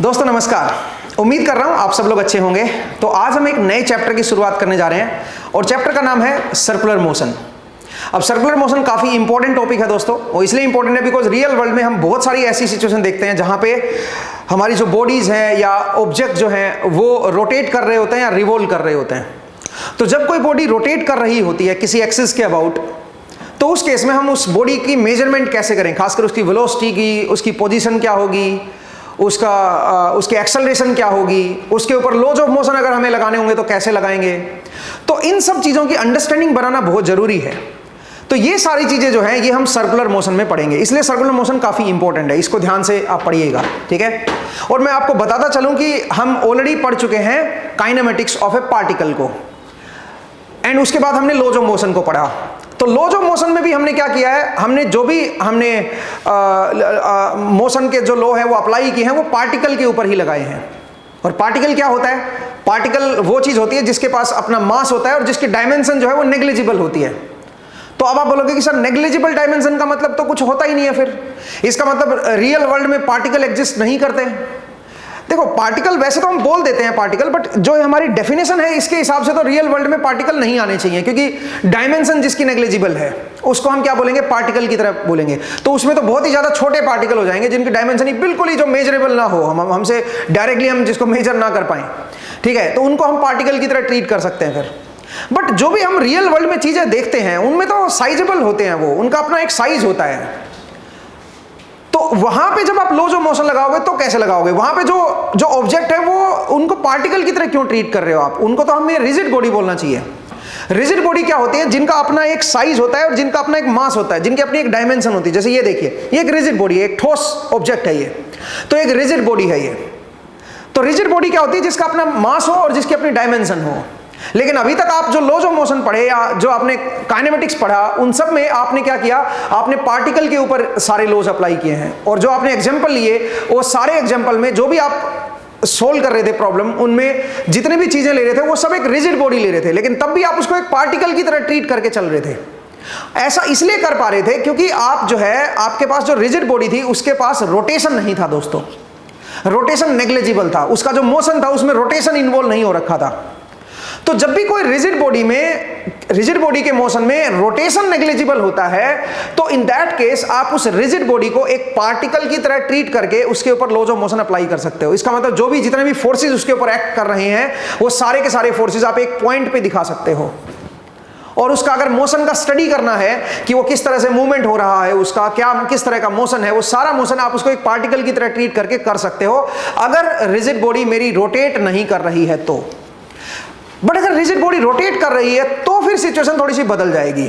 दोस्तों नमस्कार। उम्मीद कर रहा हूं आप सब लोग अच्छे होंगे। तो आज हम एक नए चैप्टर की शुरुआत करने जा रहे हैं और चैप्टर का नाम है सर्कुलर मोशन। अब सर्कुलर मोशन काफ़ी इंपॉर्टेंट टॉपिक है दोस्तों, वो इसलिए इंपॉर्टेंट है बिकॉज रियल वर्ल्ड में हम बहुत सारी ऐसी सिचुएशन देखते हैं जहां पे हमारी जो बॉडीज हैं या ऑब्जेक्ट जो हैं वो रोटेट कर रहे होते हैं या रिवॉल्व कर रहे होते हैं। तो जब कोई बॉडी रोटेट कर रही होती है किसी एक्सिस के अबाउट, तो उस केस में हम उस बॉडी की मेजरमेंट कैसे करें, खासकर उसकी वेलोसिटी की, उसकी पोजीशन क्या होगी, उसकी एक्सेलरेशन क्या होगी, उसके ऊपर लॉज ऑफ मोशन अगर हमें लगाने होंगे तो कैसे लगाएंगे। तो इन सब चीज़ों की अंडरस्टैंडिंग बनाना बहुत ज़रूरी है। तो ये सारी चीज़ें जो हैं ये हम सर्कुलर मोशन में पढ़ेंगे, इसलिए सर्कुलर मोशन काफ़ी इंपॉर्टेंट है, इसको ध्यान से आप पढ़िएगा, ठीक है। और मैं आपको बताता चलूँ कि हम ऑलरेडी पढ़ चुके हैं काइनेमेटिक्स ऑफ ए पार्टिकल को, एंड उसके बाद हमने लॉज ऑफ मोशन को पढ़ा। तो लॉज ऑफ मोशन में भी हमने क्या किया है, हमने जो भी मोशन के जो लॉ है वो अप्लाई किए हैं वो पार्टिकल के ऊपर ही लगाए हैं। और पार्टिकल क्या होता है? पार्टिकल वो चीज़ होती है जिसके पास अपना मास होता है और जिसकी डायमेंशन जो है वो नेग्लिजिबल होती है। तो अब आप बोलोगे कि सर नेग्लिजिबल डायमेंशन का मतलब तो कुछ होता ही नहीं है, फिर इसका मतलब रियल वर्ल्ड में पार्टिकल एग्जिस्ट नहीं करते। देखो पार्टिकल वैसे तो हम बोल देते हैं पार्टिकल, बट जो हमारी डेफिनेशन है इसके हिसाब से तो रियल वर्ल्ड में पार्टिकल नहीं आने चाहिए, क्योंकि डायमेंशन जिसकी नेग्लिजिबल है उसको हम क्या बोलेंगे, पार्टिकल की तरह बोलेंगे। तो उसमें तो बहुत ही ज़्यादा छोटे पार्टिकल हो जाएंगे जिनकी डायमेंशन ही बिल्कुल ही जो मेजरेबल ना हो, हमसे डायरेक्टली हम जिसको मेजर ना कर पाएँ, ठीक है, तो उनको हम पार्टिकल की तरह ट्रीट कर सकते हैं फिर। बट जो भी हम रियल वर्ल्ड में चीज़ें देखते हैं उनमें तो साइजेबल होते हैं, वो उनका अपना एक साइज होता है। तो वहां पे जब आप लॉज ऑफ मोशन लगाओगे तो कैसे लगाओगे? वहां पे जो ऑब्जेक्ट है वो उनको पार्टिकल की तरह क्यों ट्रीट कर रहे हो आप? उनको तो हमें रिजिड बॉडी बोलना चाहिए। रिजिड बॉडी क्या होती है? जिनका अपना एक साइज होता है और जिनका अपना एक मास होता है, जिनकी अपनी एक डायमेंशन होती है। जैसे ये देखिए, ये एक रिजिड बॉडी है, एक ठोस ऑब्जेक्ट है ये, तो एक रिजिड बॉडी है ये। तो रिजिड बॉडी क्या होती है? जिसका अपना मास हो और जिसकी अपनी डायमेंशन हो। लेकिन अभी तक आप जो लॉज ऑफ मोशन पढ़े या जो आपने काइनेमेटिक्स पढ़ा, उन सब में आपने क्या किया, आपने पार्टिकल के ऊपर सारे लॉज अप्लाई किए हैं। और जो आपने एग्जांपल लिए वो सारे एग्जांपल में जो भी आप सोल्व कर रहे थे प्रॉब्लम, उनमें जितने भी चीजें ले रहे थे वो सब एक रिजिड बॉडी ले रहे थे, लेकिन तब भी आप उसको एक पार्टिकल की तरह ट्रीट करके चल रहे थे। ऐसा इसलिए कर पा रहे थे क्योंकि आप जो है, आपके पास जो रिजिड बॉडी थी उसके पास रोटेशन नहीं था दोस्तों। रोटेशन नेग्लिजिबल था, उसका जो मोशन था उसमें रोटेशन इन्वॉल्व नहीं हो रखा था। तो जब भी कोई रिजिड बॉडी के मोशन में रोटेशन नेग्लिजिबल होता है, तो इन दैट केस आप उस रिजिड बॉडी को एक पार्टिकल की तरह ट्रीट करके उसके ऊपर लॉज ऑफ मोशन अप्लाई कर सकते हो। इसका मतलब जो भी जितने भी फोर्सेस उसके ऊपर एक्ट कर रहे हैं वो सारे के सारे फोर्सेस आप एक पॉइंट पे दिखा सकते हो। और उसका अगर मोशन का स्टडी करना है कि वो किस तरह से मूवमेंट हो रहा है, उसका क्या किस तरह का मोशन है, वो सारा मोशन आप उसको एक पार्टिकल की तरह ट्रीट करके कर सकते हो, अगर रिजिड बॉडी मेरी रोटेट नहीं कर रही है तो। बट अगर रिजिड बॉडी रोटेट कर रही है तो फिर सिचुएशन थोड़ी सी बदल जाएगी,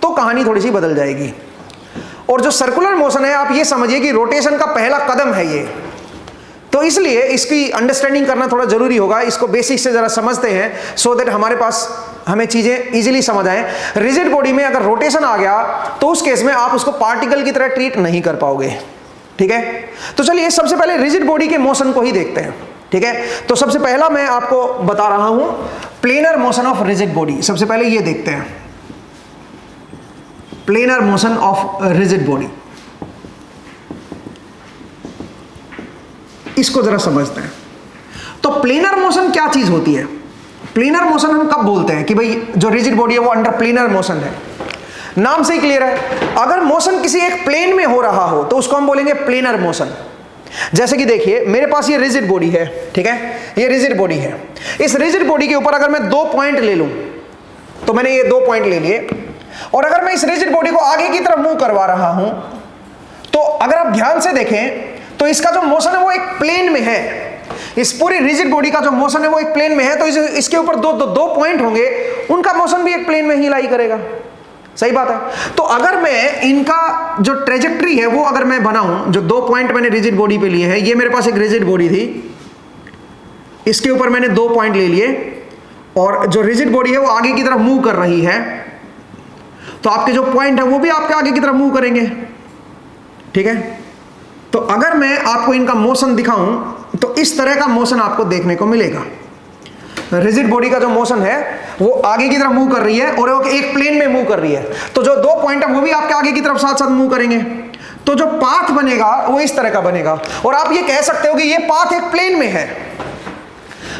तो कहानी थोड़ी सी बदल जाएगी। और जो सर्कुलर मोशन है, आप ये समझिए कि रोटेशन का पहला कदम है ये। तो इसलिए इसकी अंडरस्टैंडिंग करना थोड़ा जरूरी होगा। इसको बेसिक से जरा समझते हैं सो दैट हमारे पास हमें चीजें इजीली समझ आए। रिजिड बॉडी में अगर रोटेशन आ गया तो उस केस में आप उसको पार्टिकल की तरह ट्रीट नहीं कर पाओगे, ठीक है। तो चलिए सबसे पहले रिजिड बॉडी के मोशन को ही देखते हैं, ठीक है। तो सबसे पहला मैं आपको बता रहा हूं planar motion of rigid body. सबसे पहले ये देखते हैं planar motion of rigid body, इसको जरा समझते हैं। तो प्लेनर मोशन क्या चीज होती है? प्लेनर मोशन हम कब बोलते हैं कि भाई जो रिजिड बॉडी है वो अंडर प्लेनर मोशन है? नाम से ही क्लियर है, अगर मोशन किसी एक प्लेन में हो रहा हो तो उसको हम बोलेंगे प्लेनर मोशन। जैसे कि देखिए मेरे पास ये रिजिड बॉडी है, ठीक है, ये रिजिड बॉडी है। इस रिजिड बॉडी के ऊपर अगर मैं 2 पॉइंट ले लूं, तो मैंने ये 2 पॉइंट ले लिए, और अगर मैं इस रिजिड बॉडी को आगे की तरफ मूव करवा रहा हूं, तो अगर आप ध्यान से देखें तो इसका जो मोशन है वो एक प्लेन में है। इस पूरी रिजिड बॉडी का जो मोशन है वो एक प्लेन में है, तो इसके ऊपर दो पॉइंट होंगे, उनका मोशन भी एक प्लेन में ही लाई करेगा। सही बात है। तो अगर मैं इनका जो ट्रेजेक्ट्री है वो अगर मैं बनाऊं, जो 2 पॉइंट मैंने रिजिड बॉडी पे लिए हैं, ये मेरे पास एक रिजिड बॉडी थी, इसके ऊपर मैंने 2 पॉइंट ले लिए, और जो रिजिड बॉडी है वो आगे की तरफ मूव कर रही है, तो आपके जो पॉइंट है वो भी आपके आगे की तरफ मूव करेंगे, ठीक है। तो अगर मैं आपको इनका मोशन दिखाऊं तो इस तरह का मोशन आपको देखने को मिलेगा। रिजिड बॉडी का जो मोशन है वो आगे की तरफ मूव कर रही है और वो एक प्लेन में मूव कर रही है, तो जो 2 पॉइंट है वो भी आपके आगे की तरफ साथ साथ मूव करेंगे। तो जो पाथ बनेगा वो इस तरह का बनेगा। और आप ये कह सकते हो कि ये पाथ एक प्लेन में है,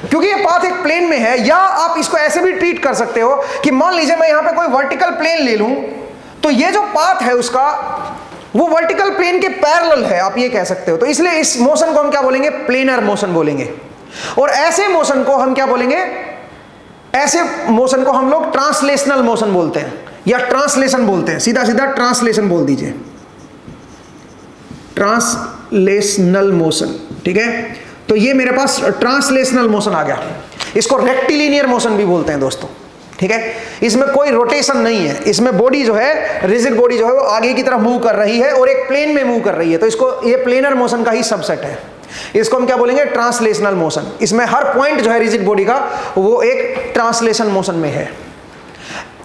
क्योंकि ये पाथ एक प्लेन में है। या आप इसको ऐसे भी ट्रीट कर सकते हो कि मान लीजिए मैं यहां पे कोई वर्टिकल प्लेन ले लूं, तो ये जो पाथ है उसका वो वर्टिकल प्लेन के पैरेलल है, आप ये कह सकते हो। तो इसलिए इस मोशन को हम क्या बोलेंगे? प्लेनर मोशन बोलेंगे। और ऐसे मोशन को हम क्या बोलेंगे? ऐसे मोशन को हम लोग ट्रांसलेशनल मोशन बोलते हैं या ट्रांसलेशन बोलते हैं। सीधा सीधा ट्रांसलेशन बोल दीजिए, ट्रांसलेशनल मोशन। ठीक है, तो ये मेरे पास ट्रांसलेशनल मोशन आ गया। इसको रेक्टिलिनियर मोशन भी बोलते हैं दोस्तों। ठीक है, इसमें कोई रोटेशन नहीं है, इसमें बॉडी जो है, रिजिड बॉडी जो है वो आगे की तरफ मूव कर रही है और एक प्लेन में मूव कर रही है। तो इसको, ये प्लेनर मोशन का ही सबसेट है। इसको हम क्या बोलेंगे? Translational motion. इसमें हर पॉइंट जो है रिजिड बॉडी का वो एक ट्रांसलेशन मोशन में है।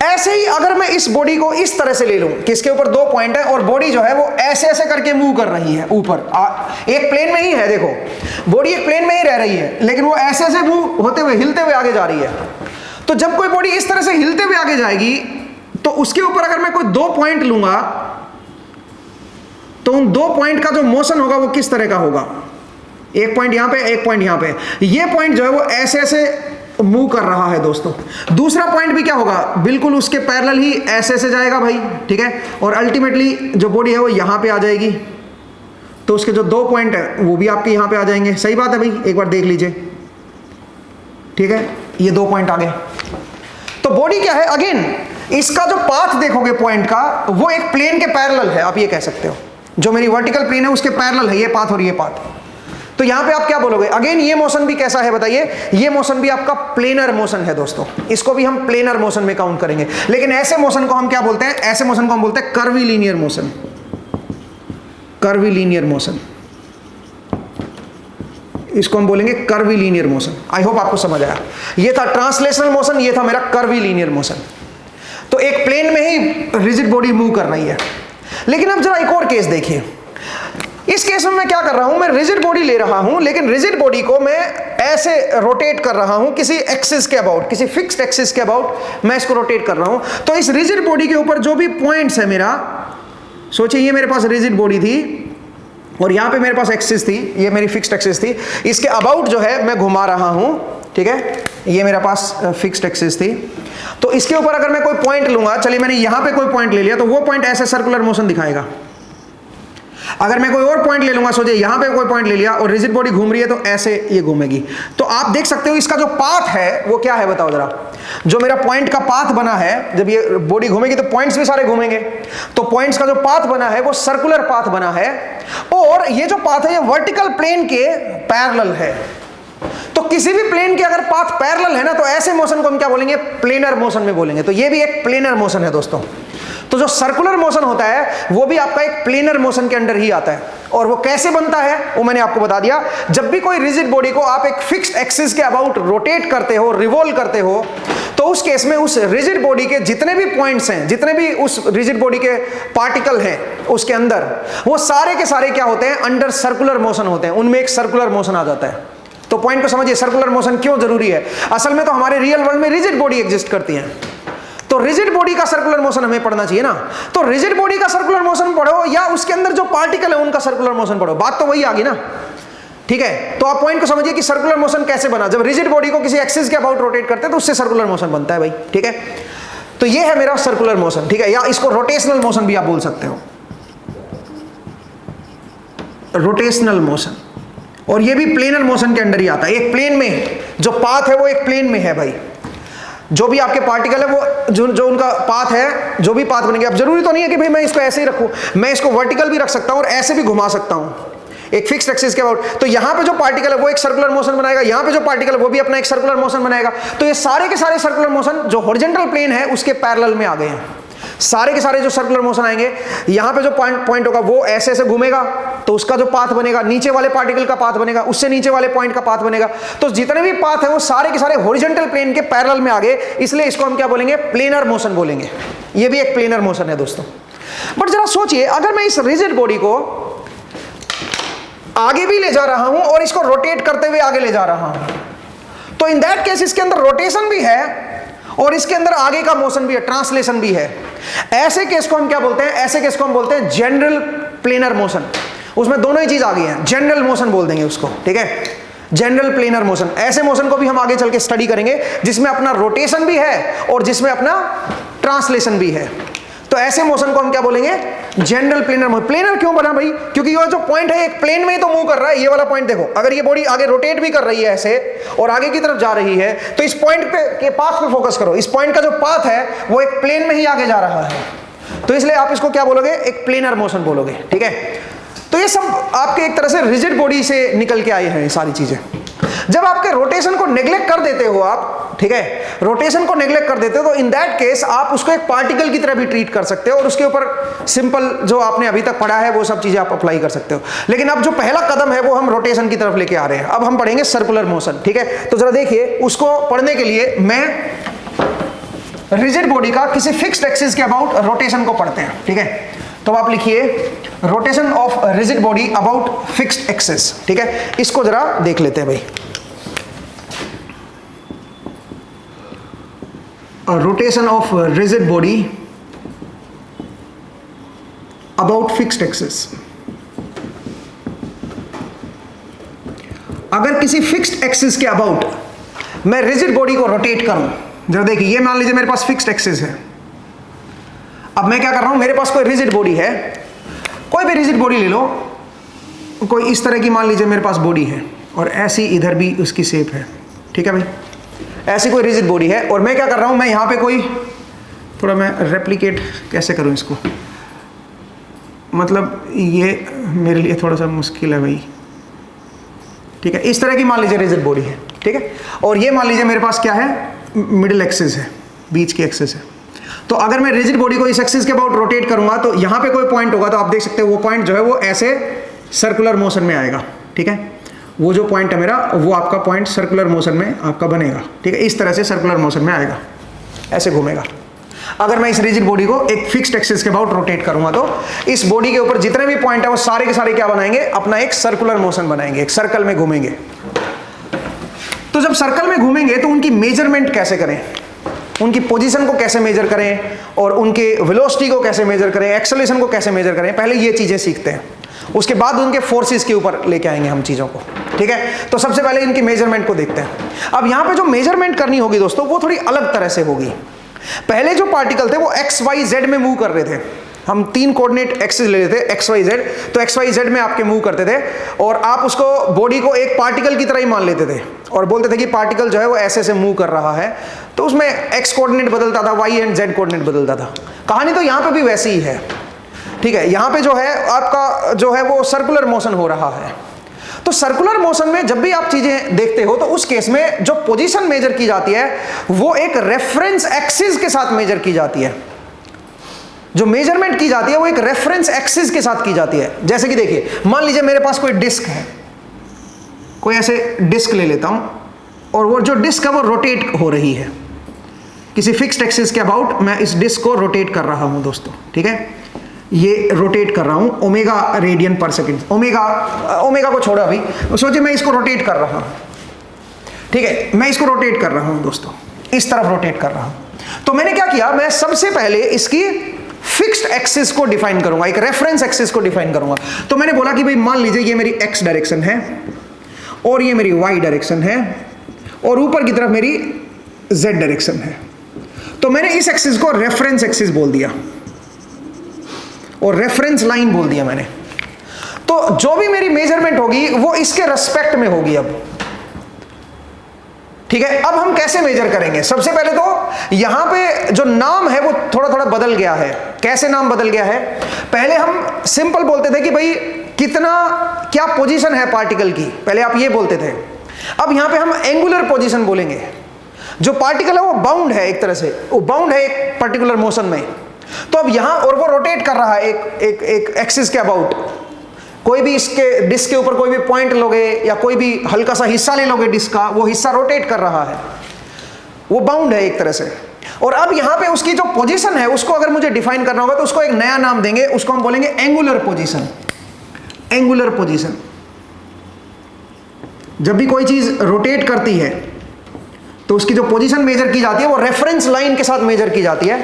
ऐसे ही अगर मैं इस बॉडी को इस तरह से ले लूं कि इसके ऊपर दो पॉइंट है और बॉडी जो है वो ऐसे ऐसे करके मूव कर रही है ऊपर, एक प्लेन में ही है, देखो बॉडी एक प्लेन में ही रह रही है, लेकिन वो ऐसे ऐसे मूव होते हुए, हिलते हुए आगे जा रही है। तो जब कोई बॉडी इस तरह से हिलते हुए आगे जाएगी तो उसके ऊपर अगर मैं कोई दो पॉइंट लूंगा तो उन दो पॉइंट का जो मोशन होगा वो किस तरह का होगा? एक पॉइंट यहां पे, एक पॉइंट यहां पे। ये पॉइंट जो है वो ऐसे ऐसे मूव कर रहा है दोस्तों। दूसरा पॉइंट भी क्या होगा? बिल्कुल उसके पैरेलल ही ऐसे ऐसे जाएगा भाई। ठीक है, और अल्टीमेटली जो बॉडी है वो यहां पे आ जाएगी। तो उसके जो दो पॉइंट है वो भी आपके यहां पे आ जाएंगे। सही बात है भाई, एक बार देख लीजिए। ठीक है, ये दो पॉइंट आ गए। तो बॉडी क्या है? अगेन इसका जो पाथ देखोगे पॉइंट का, वो एक प्लेन के पैरेलल है, आप ये कह सकते हो। जो मेरी वर्टिकल प्लेन है उसके पैरेलल है ये पाथ और ये पाथ। तो यहां पे आप क्या बोलोगे? अगेन ये मोशन भी कैसा है बताइए? ये मोशन भी आपका प्लेनर मोशन है दोस्तों। इसको भी हम प्लेनर मोशन में काउंट करेंगे। लेकिन ऐसे मोशन को हम क्या बोलते हैं? ऐसे मोशन को हम बोलते हैं कर्वीलिनियर मोशन। कर्वीलिनियर मोशन, इसको हम बोलेंगे कर्वीलिनियर मोशन। आई होप आपको समझ आया। ये था ट्रांसलेशनल मोशन, ये था मेरा कर्वीलिनियर मोशन। तो एक प्लेन में ही रिजिड बॉडी मूव कर रही है। लेकिन अब जरा एक और केस देखिए। इस केस में मैं क्या कर रहा हूं? मैं रिजिड बॉडी ले रहा हूं, लेकिन रिजिड बॉडी को मैं ऐसे रोटेट कर रहा हूं किसी एक्सिस के अबाउट, किसी फिक्स्ड एक्सिस के अबाउट मैं इसको रोटेट कर रहा हूं। तो इस रिजिड बॉडी के ऊपर जो भी पॉइंट्स है मेरा, सोचिए ये मेरे पास रिजिड बॉडी थी और यहां पे मेरे पास एक्सिस थी, ये मेरी फिक्स्ड एक्सिस थी। इसके अबाउट जो है मैं घुमा रहा हूं। ठीक है, ये मेरा पास फिक्स्ड एक्सिस थी। तो इसके ऊपर अगर मैं कोई पॉइंट लूंगा, चलिए मैंने यहां पे कोई पॉइंट ले लिया, तो वो पॉइंट ऐसे सर्कुलर मोशन दिखाएगा। अगर मैं कोई और पॉइंट ले लूंगा, सोचिए यहां पे कोई पॉइंट ले लिया और रिजिड बॉडी घूम रही है, तो ऐसे ये घूमेगी। तो आप देख सकते हो इसका जो पाथ है वो क्या है, बताओ जरा। जो मेरा पॉइंट का पाथ बना है, जब ये बॉडी घूमेगी तो पॉइंट्स भी सारे घूमेंगे। तो पॉइंट्स का जो पाथ बना है वो सर्कुलर पाथ बना है, और ये जो पाथ है ये वर्टिकल प्लेन के पैरेलल है। तो किसी भी प्लेन के अगर पाथ पैरेलल है ना, तो ऐसे मोशन को हम क्या बोलेंगे? प्लेनर मोशन में बोलेंगे। तो ये भी एक प्लेनर मोशन है दोस्तों। तो जो सर्कुलर मोशन होता है वो भी आपका एक प्लेनर मोशन के अंडर ही आता है। और वो कैसे बनता है वो मैंने आपको बता दिया। जब भी कोई रिजिड बॉडी को आप एक फिक्स्ड एक्सिस के अबाउट रोटेट करते हो, रिवॉल्व करते हो, तो उस केस में उस रिजिड बॉडी के जितने भी पॉइंट्स हैं, जितने भी उस रिजिड बॉडी के पार्टिकल हैं उसके अंदर, वो सारे के सारे क्या होते हैं? अंडर सर्कुलर मोशन होते हैं। उनमें एक सर्कुलर मोशन आ जाता है। तो पॉइंट को समझिए, सर्कुलर मोशन क्यों जरूरी है। असल में तो हमारे रियल वर्ल्ड में रिजिड बॉडी एग्जिस्ट करती है, तो रिजिड बॉडी का सर्कुलर मोशन हमें पढ़ना चाहिए ना। तो रिजिड बॉडी का सर्कुलर मोशन पढ़ो या उसके अंदर जो पार्टिकल है उनका सर्कुलर मोशन पढ़ो, बात तो वही आ गई ना। ठीक है, तो आप पॉइंट को समझिए कि सर्कुलर मोशन कैसे बना। जब रिजिड बॉडी को किसी एक्सिस के अबाउट रोटेट करते हैं तो उससे सर्कुलर मोशन बनता है भाई। ठीक है, तो ये है मेरा सर्कुलर मोशन। ठीक है, या इसको रोटेशनल मोशन भी आप बोल सकते हो, रोटेशनल मोशन। और ये भी प्लेनर मोशन के अंडर ही आता है। एक प्लेन में जो पाथ है वो एक प्लेन में है भाई। जो भी आपके पार्टिकल है वो जो उनका पाथ है, जो भी पाथ बनेंगे। अब जरूरी तो नहीं है कि भाई मैं इसको ऐसे ही रखूं, मैं इसको वर्टिकल भी रख सकता हूं और ऐसे भी घुमा सकता हूं एक फिक्स्ड एक्सिस के अबाउट। तो यहां पे जो पार्टिकल है वो एक सर्कुलर मोशन बनाएगा, यहां पे जो पार्टिकल है वो भी अपना एक सर्कुलर मोशन बनाएगा। तो ये सारे के सारे सर्कुलर मोशन जो हॉरिजॉन्टल प्लेन है उसके पैरेलल में आ गए हैं। सारे के सारे जो सर्कुलर मोशन आएंगे, यहां पे जो पॉइंट होगा वो ऐसे ऐसे घूमेगा, तो उसका जो पाथ बनेगा, नीचे वाले पार्टिकल का पाथ बनेगा, उससे नीचे वाले पॉइंट का पाथ बनेगा। तो जितने भी पाथ है वो सारे के सारे हॉरिजॉन्टल प्लेन के पैरेलल में आ गए, इसलिए इसको हम क्या बोलेंगे? प्लेनर मोशन बोलेंगे। ये भी एक प्लेनर मोशन है दोस्तों। बट जरा सोचिए, अगर मैं इस रिजिड बॉडी को आगे भी ले जा रहा हूं और इसको रोटेट करते हुए आगे ले जा रहा हूं, तो इन दैट केस इसके अंदर रोटेशन भी है और इसके अंदर आगे का मोशन भी है, ट्रांसलेशन भी है। ऐसे केस को हम क्या बोलते हैं? ऐसे केस को हम बोलते हैं जनरल प्लेनर मोशन, उसमें दोनों ही चीज आ गई है, जनरल मोशन बोल देंगे उसको, ठीक है, जनरल प्लेनर मोशन। ऐसे मोशन को भी हम आगे चल के स्टडी करेंगे जिसमें अपना रोटेशन भी है और जिसमें अपना ट्रांसलेशन भी है। तो ऐसे मोशन को हम क्या बोलेंगे, जनरल प्लेनर मोशन। प्लेनर क्यों बना भाई, क्योंकि ये जो पॉइंट है एक प्लेन में ही तो मूव कर रहा है। ये वाला पॉइंट देखो, अगर ये बॉडी आगे रोटेट भी कर रही है ऐसे और आगे की तरफ जा रही है, तो इस पॉइंट पे के पाथ पे फोकस करो, इस पॉइंट का जो पाथ है वो एक प्लेन में ही आगे जा रहा है, तो इसलिए आप इसको क्या बोलोगे, एक प्लेनर मोशन बोलोगे, ठीक है। तो ये सब आपके एक तरह से रिजिड बॉडी से निकल के आए हैं ये सारी चीजें। जब आपके रोटेशन को नेग्लेक्ट कर देते हो आप, ठीक है, रोटेशन को नेग्लेक्ट कर देते हो, तो इन दैट केस आप उसको एक पार्टिकल की तरह भी ट्रीट कर सकते हो और उसके ऊपर सिंपल जो आपने अभी तक पढ़ा है वो सब चीजें आप अप्लाई कर सकते हो। लेकिन अब जो पहला कदम है वो हम रोटेशन की तरफ लेके आ रहे हैं। अब हम पढ़ेंगे सर्कुलर मोशन, ठीक है। तो जरा देखिए, उसको पढ़ने के लिए मैं रिजिड बॉडी का किसी फिक्स्ड एक्सिस के अबाउट रोटेशन को पढ़ते हैं, ठीक है। तो आप लिखिए rotation of rigid body about fixed axis, ठीक है। इसको जरा देख लेते हैं भाई। Rotation of rigid body about fixed axis. अगर किसी फिक्स्ड एक्सिस के अबाउट मैं रिजिड बॉडी को रोटेट करूं, जरा देखिए, ये मान लीजिए मेरे पास फिक्स्ड एक्सिस है। अब मैं क्या कर रहा हूं, मेरे पास कोई रिजिड बॉडी है, कोई भी रिजिड बॉडी ले लो, कोई इस तरह की मान लीजिए मेरे पास बॉडी है और ऐसी इधर भी उसकी शेप है, ठीक है भाई, ऐसी कोई रिजिड बॉडी है। और मैं क्या कर रहा हूं, मैं यहां पे कोई, थोड़ा मैं रेप्लिकेट कैसे करूं इसको, मतलब ये मेरे लिए थोड़ा सा मुश्किल है भाई, ठीक है। इस तरह की मान लीजिए रिजिड बॉडी है, ठीक है। और ये मान लीजिए मेरे पास क्या है, मिडिल एक्सिस है, बीच की एक्सिस है। तो अगर मैं रिजिड बॉडी को इस एक्सिस के अबाउट रोटेट करूंगा तो यहां पे कोई पॉइंट होगा, तो आप देख सकते हो वो पॉइंट जो है वो ऐसे सर्कुलर मोशन में आएगा, ठीक है। वो जो पॉइंट है मेरा, वो आपका पॉइंट सर्कुलर मोशन में आपका बनेगा, ठीक है। इस तरह से सर्कुलर मोशन में आएगा, ऐसे घूमेगा। अगर मैं इस रिजिड बॉडी को एक फिक्स्ड एक्सिस के अबाउट रोटेट करूंगा तो इस बॉडी के ऊपर जितने भी पॉइंट है वो सारे के सारे क्या बनाएंगे, अपना एक सर्कुलर मोशन बनाएंगे, एक सर्कल में घूमेंगे। तो जब सर्कल में घूमेंगे तो उनकी मेजरमेंट कैसे करें, उनकी पोजीशन को कैसे मेजर करें और उनके वेलोसिटी को कैसे मेजर करें, एक्सेलरेशन को कैसे मेजर करें, पहले ये चीजें सीखते हैं। उसके बाद उनके फोर्सेस के ऊपर लेके आएंगे हम चीजों को, ठीक है। तो सबसे पहले इनकी मेजरमेंट को देखते हैं। अब यहां पे जो मेजरमेंट करनी होगी दोस्तों, वो थोड़ी अलग तरह से होगी। पहले जो पार्टिकल थे वो एक्स वाई जेड में मूव कर रहे थे, हम 3 कोऑर्डिनेट एक्सिस ले लेते एक्स वाई जेड, तो एक्स वाई जेड में आपके मूव करते थे और आप उसको बॉडी को एक पार्टिकल की तरह ही मान लेते थे और बोलते थे कि पार्टिकल जो है वो ऐसे से मूव कर रहा है। तो उसमें एक्स कोऑर्डिनेट बदलता था, वाई एंड जेड कोऑर्डिनेट बदलता था। कहानी तो यहाँ पे भी वैसी ही है, ठीक है। यहाँ पे जो है आपका जो है वो सर्कुलर मोशन हो रहा है। तो सर्कुलर मोशन में जब भी आप चीजें देखते हो तो उस केस में जो पोजीशन मेजर की जाती है वो एक रेफरेंस एक्सिस के साथ मेजर की जाती है। जो मेजरमेंट की जाती है वो एक रेफरेंस एक्सिस के साथ की जाती है। जैसे कि देखिए, मान लीजिए मेरे पास कोई डिस्क है, कोई ऐसे डिस्क ले लेता हूं और वो जो डिस्क है वो रोटेट हो रही है किसी फिक्स्ड एक्सिस के अबाउट। मैं इस डिस्क को रोटेट कर रहा हूं दोस्तों, ठीक है। ये रोटेट कर रहा हूं ओमेगा रेडियन पर सेकंड, ओमेगा को छोड़ो अभी, सोचिए मैं इसको रोटेट कर रहा हूं, ठीक है। मैं इसको रोटेट कर रहा हूं दोस्तों, इस तरफ रोटेट कर रहा हूं। तो मैंने क्या किया, मैं सबसे पहले इसकी फिक्स्ड एक्सिस को डिफाइन करूंगा, एक रेफरेंस एक्सिस को डिफाइन करूंगा। तो मैंने बोला कि भाई मान लीजिए ये मेरी एक्स डायरेक्शन है और ये मेरी वाई डायरेक्शन है और ऊपर की तरफ मेरी जेड डायरेक्शन है। तो मैंने इस एक्सिस को रेफरेंस एक्सिस बोल दिया और रेफरेंस लाइन बोल दिया मैंने। तो जो भी मेरी मेजरमेंट होगी वो इसके रेस्पेक्ट में होगी अब, ठीक है। अब हम कैसे मेजर करेंगे, सबसे पहले तो यहां पे जो नाम है वो थोड़ा थोड़ा बदल गया है। कैसे नाम बदल गया है, पहले हम सिंपल बोलते थे कि भाई कितना क्या पोजीशन है पार्टिकल की, पहले आप ये बोलते थे। अब यहां पे हम एंगुलर पोजीशन बोलेंगे। जो पार्टिकल है वो बाउंड है, एक तरह से वो बाउंड है एक पर्टिकुलर मोशन में। तो अब यहां, और वो रोटेट कर रहा है एक एक्सिस के अबाउट। कोई भी इसके डिस्क के ऊपर कोई भी पॉइंट लोगे या कोई भी हल्का सा हिस्सा ले लोगे डिस्क का, वो हिस्सा रोटेट कर रहा है, वो बाउंड है एक तरह से। और अब यहां पे उसकी जो पोजीशन है उसको अगर मुझे डिफाइन करना होगा तो उसको एक नया नाम देंगे, उसको हम बोलेंगे एंगुलर पोजीशन। एंगुलर पोजीशन, जब भी कोई चीज रोटेट करती है तो उसकी जो पोजीशन मेजर की जाती है वो रेफरेंस लाइन के साथ मेजर की जाती है।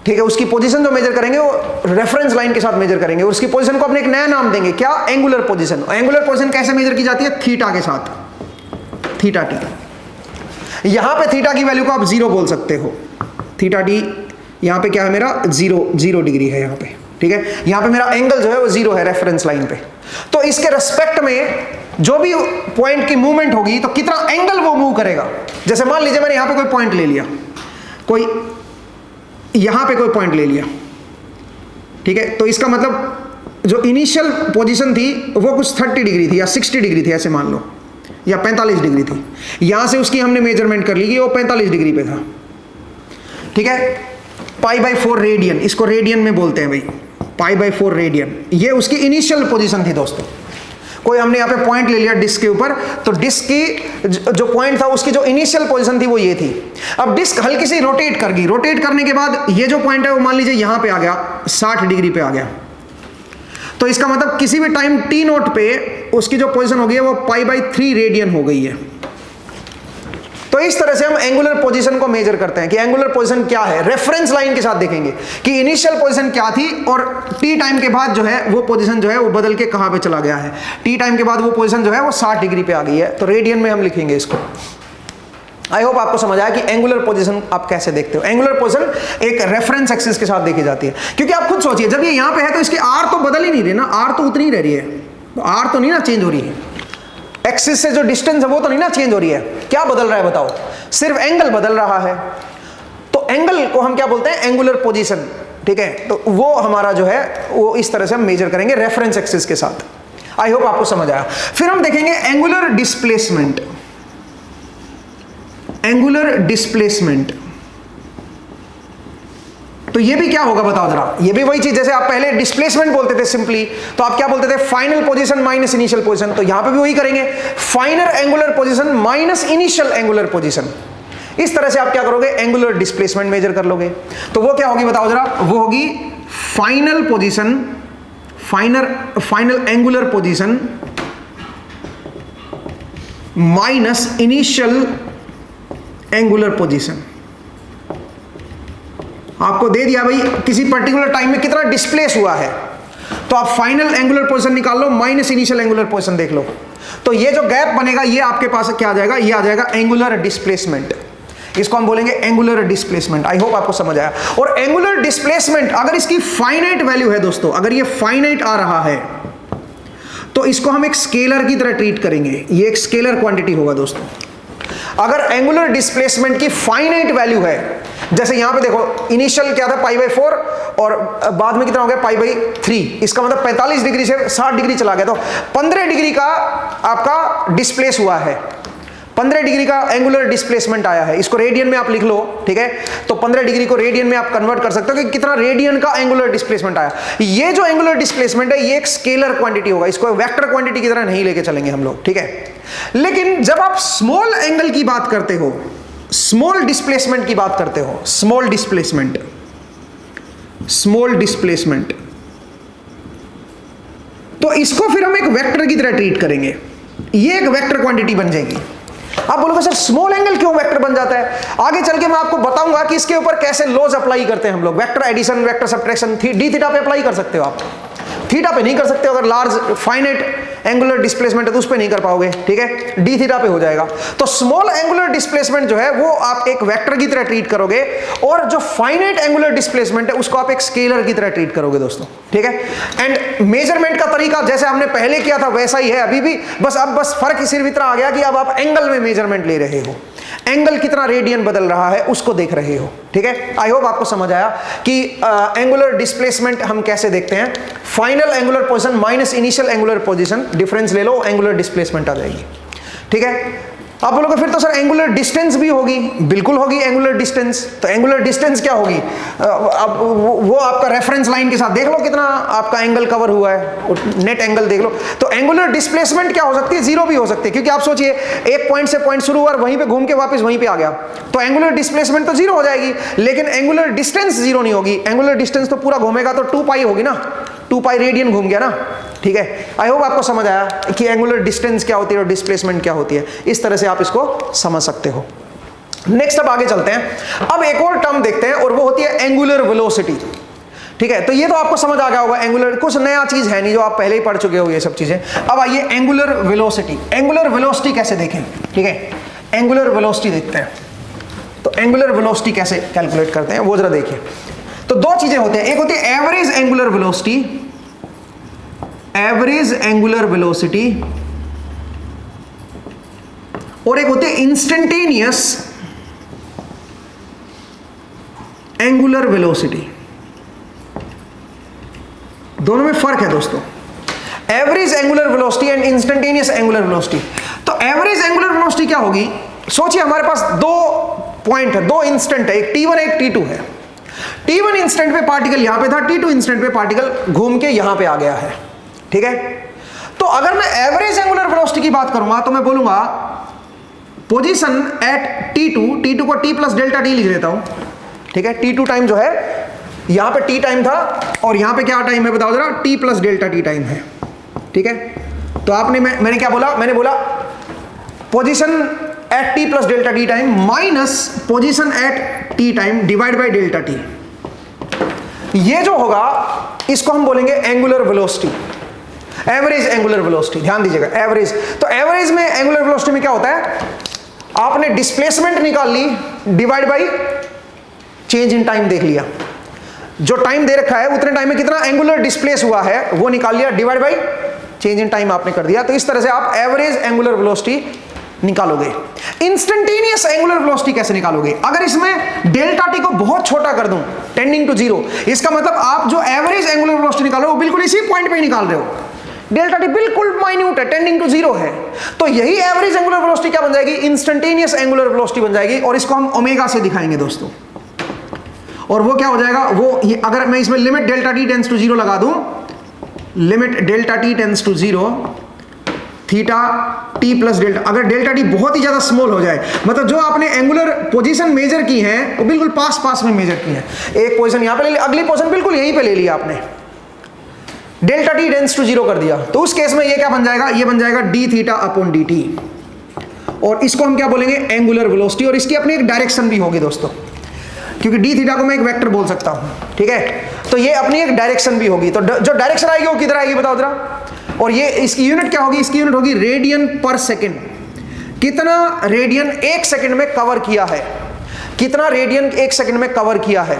ठीक है, उसकी पोजीशन जो मेजर करेंगे वो रेफरेंस लाइन के साथ मेजर करेंगे, और उसकी पोजीशन को अपने एक नया नाम देंगे, क्या? Angular position. एंगुलर पोजीशन कैसे मेजर की जाती है? थीटा के साथ, थीटा टी। यहां पे थीटा की वैल्यू को आप 0 बोल सकते हो। थीटा टी यहां पे क्या है मेरा? 0 डिग्री है यहां पे, ठीक है। यहां पे मेरा एंगल जो है वो 0 है रेफरेंस लाइन पे। तो इसके रेस्पेक्ट में जो भी पॉइंट की मूवमेंट होगी तो कितना एंगल वो मूव करेगा। जैसे मान लीजिए मैंने यहां पे कोई पॉइंट ले लिया, कोई यहां पे कोई पॉइंट ले लिया, ठीक है। तो इसका मतलब जो इनिशियल पोजीशन थी वो कुछ 30 डिग्री थी या 60 डिग्री थी, ऐसे मान लो, या 45 डिग्री थी। यहां से उसकी हमने मेजरमेंट कर ली कि वो 45 डिग्री पे था, ठीक है। π/4 रेडियन, इसको रेडियन में बोलते हैं भाई, π/4 रेडियन। ये उसकी इनिशियल पोजीशन थी दोस्तों। कोई हमने यहाँ पे पॉइंट ले लिया डिस्क के ऊपर, तो डिस्क की जो पॉइंट था उसकी जो इनिशियल पोजीशन थी वो ये थी। अब डिस्क हल्की सी रोटेट कर गई, रोटेट करने के बाद ये जो पॉइंट है वो मान लीजिए यहाँ पे आ गया, 60 डिग्री पे आ गया। तो इसका मतलब किसी भी टाइम t नोट पे उसकी जो पोजीशन हो गई है वो π/3 रेडियन हो गई है। तो इस तरह से हम एंगुलर पोजीशन को मेजर करते हैं कि एंगुलर पोजीशन क्या है। रेफरेंस लाइन के साथ देखेंगे कि इनिशियल पोजीशन क्या थी और टी टाइम के बाद जो है वो पोजीशन जो है वो बदल के कहां पे चला गया है। टी टाइम के बाद वो पोजीशन जो है वो 60 डिग्री पे आ गई है, तो रेडियन में हम लिखेंगे इसको। आई होप आपको समझ आया कि एंगुलर पोजीशन आप कैसे देखते हो। एंगुलर पोजीशन एक रेफरेंस एक्सिस के साथ देखी जाती है, क्योंकि आप खुद सोचिए जब ये यहां पे है तो इसकी आर तो बदल ही नहीं रही ना, आर तो उतनी ही रह रही है, आर तो नहीं ना चेंज हो रही है। एक्सिस से जो डिस्टेंस है वो तो नहीं ना चेंज हो रही है। क्या बदल रहा है बताओ? सिर्फ एंगल बदल रहा है। तो एंगल को हम क्या बोलते हैं? एंगुलर पोजीशन, ठीक है। तो वो हमारा जो है वो इस तरह से हम मेजर करेंगे रेफरेंस एक्सिस के साथ। आई होप आपको समझ आया। फिर हम देखेंगे एंगुलर डिस्प्लेसमेंट। एंगुलर डिस्प्लेसमेंट तो ये भी क्या होगा बताओ जरा? ये भी वही चीज, जैसे आप पहले डिस्प्लेसमेंट बोलते थे सिंपली, तो आप क्या बोलते थे? Final position minus initial position. तो यहां पे भी वही करेंगे, final angular position minus initial angular position. इस तरह से आप क्या करोगे? एंगुलर डिस्प्लेसमेंट मेजर कर लोगे। तो वो क्या होगी बताओ जरा? वो होगी final position, final angular position minus initial angular position. आपको दे दिया भाई किसी पर्टिकुलर टाइम में कितना डिस्प्लेस हुआ है, तो आप फाइनल एंगुलर पोजीशन निकाल लो माइनस इनिशियल एंगुलर पोजीशन देख लो। तो ये जो गैप बनेगा ये आपके पास क्या आ जाएगा? ये आ जाएगा एंगुलर डिस्प्लेसमेंट। इसको हम बोलेंगे एंगुलर डिस्प्लेसमेंट। आई होप आपको समझ आया। और एंगुलर डिस्प्लेसमेंट अगर इसकी फाइनाइट वैल्यू है दोस्तों, अगर ये फाइनाइट आ रहा है तो इसको हम एक स्केलर की तरह ट्रीट करेंगे। ये एक स्केलर क्वांटिटी होगा दोस्तों। अगर एंगुलर डिस्प्लेसमेंट की फाइनाइट वैल्यू है, जैसे यहां पे देखो इनिशियल क्या था π/4 और बाद में कितना हो गया π/3, इसका मतलब 45 डिग्री से 60 डिग्री चला गया, तो 15 डिग्री का आपका डिस्प्लेस हुआ है, 15 डिग्री का एंगुलर डिस्प्लेसमेंट आया है। इसको रेडियन में आप लिख लो, ठीक है। तो 15 डिग्री को रेडियन में आप कन्वर्ट कर सकते हो कि कितना रेडियन का एंगुलर डिस्प्लेसमेंट आया। ये जो एंगुलर डिस्प्लेसमेंट है ये एक स्केलर क्वांटिटी होगा, इसको वेक्टर क्वांटिटी की तरह नहीं लेके चलेंगे हम लोग, ठीक है। लेकिन जब आप स्मॉल एंगल की बात करते हो, स्मॉल डिस्प्लेसमेंट की बात करते हो, स्मॉल डिस्प्लेसमेंट, तो इसको फिर हम एक वेक्टर की तरह ट्रीट करेंगे। ये एक वेक्टर क्वांटिटी बन जाएगी। आप बोलोगे सर स्मॉल एंगल क्यों वेक्टर बन जाता है? आगे चल के मैं आपको बताऊंगा कि इसके ऊपर कैसे लॉज अप्लाई करते हैं हम लोग। Vector addition, vector subtraction, d theta पे अप्लाई कर सकते हो आप, थीटा पे नहीं कर सकते। अगर लार्ज फाइनाइट एंगुलर डिस्प्लेसमेंट है तो उस पे नहीं कर पाओगे, ठीक है। डी थीटा पे हो जाएगा। तो स्मॉल एंगुलर डिस्प्लेसमेंट जो है वो आप एक वेक्टर की तरह ट्रीट करोगे, और जो फाइनाइट एंगुलर डिस्प्लेसमेंट है उसको आप एक स्केलर की तरह ट्रीट करोगे दोस्तों, ठीक है। एंड मेजरमेंट का तरीका जैसे हमने पहले किया था वैसा ही है अभी भी, बस फर्क सिर्फ इतना आ गया कि अब आप एंगल में मेजरमेंट ले रहे हो, एंगल कितना रेडियन बदल रहा है उसको देख रहे हो, ठीक है। आई होप आपको समझ आया कि एंगुलर डिस्प्लेसमेंट हम कैसे देखते हैं। Final angular position minus initial angular position, difference ले लो, एंगुलर डिस्प्लेसमेंट आ जाएगी, ठीक है। आप बोलोगे फिर तो सर एंगुलर डिस्टेंस भी होगी। बिल्कुल होगी एंगुलर डिस्टेंस। तो एंगुलर डिस्टेंस क्या होगी? अब वो आपका रेफरेंस लाइन के साथ देख लो कितना आपका एंगल कवर हुआ है, नेट एंगल देख लो। तो एंगुलर डिस्प्लेसमेंट क्या हो सकती है? जीरो भी हो सकती है, क्योंकि आप सोचिए एक पॉइंट से पॉइंट शुरू हुआ और वहीं पे घूम के वापस वहीं पे आ गया, तो एंगुलर डिस्प्लेसमेंट तो जीरो हो जाएगी, लेकिन एंगुलर डिस्टेंस जीरो नहीं होगी। एंगुलर डिस्टेंस तो पूरा घूमेगा तो 2π होगी ना, 2π रेडियन घूम गया ना, ठीक है। आई होप आपको समझ आया कि एंगुलर डिस्टेंस क्या होती है और डिस्प्लेसमेंट क्या होती है। इस तरह से आप इसको समझ सकते हो। नेक्स्ट अब आगे चलते हैं। अब एक और टर्म देखते हैं और वो होती है एंगुलर वेलोसिटी। ठीक है, तो ये तो आपको समझ आ गया होगा, एंगुलर कुछ नया चीज है नहीं, जो आप पहले ही पढ़ चुके हो ये सब चीजें। अब आइए एंगुलर वेलोसिटी। एंगुलर वेलोसिटी कैसे देखें? ठीक है, एंगुलर वेलोसिटी देखते हैं। तो एंगुलर वेलोसिटी कैसे कैलकुलेट करते हैं वो जरा देखिए। तो दो चीजें होती हैं, एक होती है average angular velocity, average angular velocity, और एक होती है इंस्टेंटेनियस एंगुलर वेलोसिटी। दोनों में फर्क है दोस्तों, average angular velocity and instantaneous angular velocity. तो एवरेज एंगुलर वेलोसिटी क्या होगी? सोचिए हमारे पास दो पॉइंट है, दो इंस्टेंट है, एक t1 एक t2 है। t1 इंस्टेंट पे पार्टिकल यहां पे था, t2 इंस्टेंट पे पार्टिकल घूम के यहां पे आ गया है। ठीक है, तो अगर मैं एवरेज एंगुलर वेलोसिटी की बात करूंगा तो मैं बोलूंगा पोजीशन एट t2 को t प्लस डेल्टा टी लिख देता हूं। ठीक है, t2 टाइम जो है यहां पे t टाइम था और यहां पे क्या टाइम है बताओ जरा? t plus delta t time है। ठीक है, तो आपने मैंने क्या बोला? मैंने बोला position at t plus delta t time minus position at t time divide by delta t. ये जो होगा इसको हम बोलेंगे angular velocity, average angular velocity. ध्यान दीजिएगा, एवरेज। तो एवरेज में एंगुलर वेलोसिटी में क्या होता है? आपने डिस्प्लेसमेंट निकाल ली divide by change in time देख लिया, जो टाइम दे रखा है उतने टाइम में कितना एंगुलर डिस्प्लेस हुआ है वो निकाल लिया, divide by change in time आपने कर दिया। तो इस तरह से आप एवरेज एंगुलर वेलोसिटी निकालोगे। इंस्टेंटेनियस एंगुलर वेलोसिटी कैसे निकालोगे? अगर इसमें डेल्टा टी को बहुत छोटा कर दूं टेंडिंग टू जीरो, इसका मतलब आप जो एवरेज एंगुलर वेलोसिटी निकालो वो बिल्कुल इसी पॉइंट पे निकाल रहे हो। डेल्टा टी बिल्कुल माइन्यूट है, टेंडिंग टू जीरो है, तो यही एवरेज एंगुलर वेलोसिटी क्या बन जाएगी? इंस्टेंटेनियस एंगुलर वेलोसिटी बन जाएगी। और इसको हम ओमेगा से दिखाएंगे दोस्तों। और वो क्या हो जाएगा? वो ये अगर मैं इसमें limit delta t tends to zero लगा दूं, limit delta t tends to zero theta t plus delta, अगर डेल्टा टी बहुत ही ज्यादा स्मॉल हो जाए, मतलब जो आपने एंगुलर पोजीशन मेजर की है वो बिल्कुल पास पास में मेजर की है, एक पोजीशन यहां पे ले ली, अगली पोजीशन बिल्कुल यहीं पे ले लिया आपने, delta t tends to zero कर दिया, तो उस केस में ये क्या बन जाएगा? ये बन जाएगा D theta upon d T. और इसको हम क्या बोलेंगे? Angular velocity. और इसकी अपनी एक डायरेक्शन भी होगी दोस्तों, क्योंकि डी थीटा को मैं एक वेक्टर बोल सकता हूं। ठीक है, तो ये अपनी एक डायरेक्शन भी होगी। तो जो डायरेक्शन आएगी वो किधर आएगी बताओ जरा? और ये इसकी यूनिट क्या होगी? इसकी यूनिट होगी रेडियन पर सेकेंड। कितना रेडियन एक सेकेंड में कवर किया है, कितना रेडियन एक सेकेंड में कवर किया है,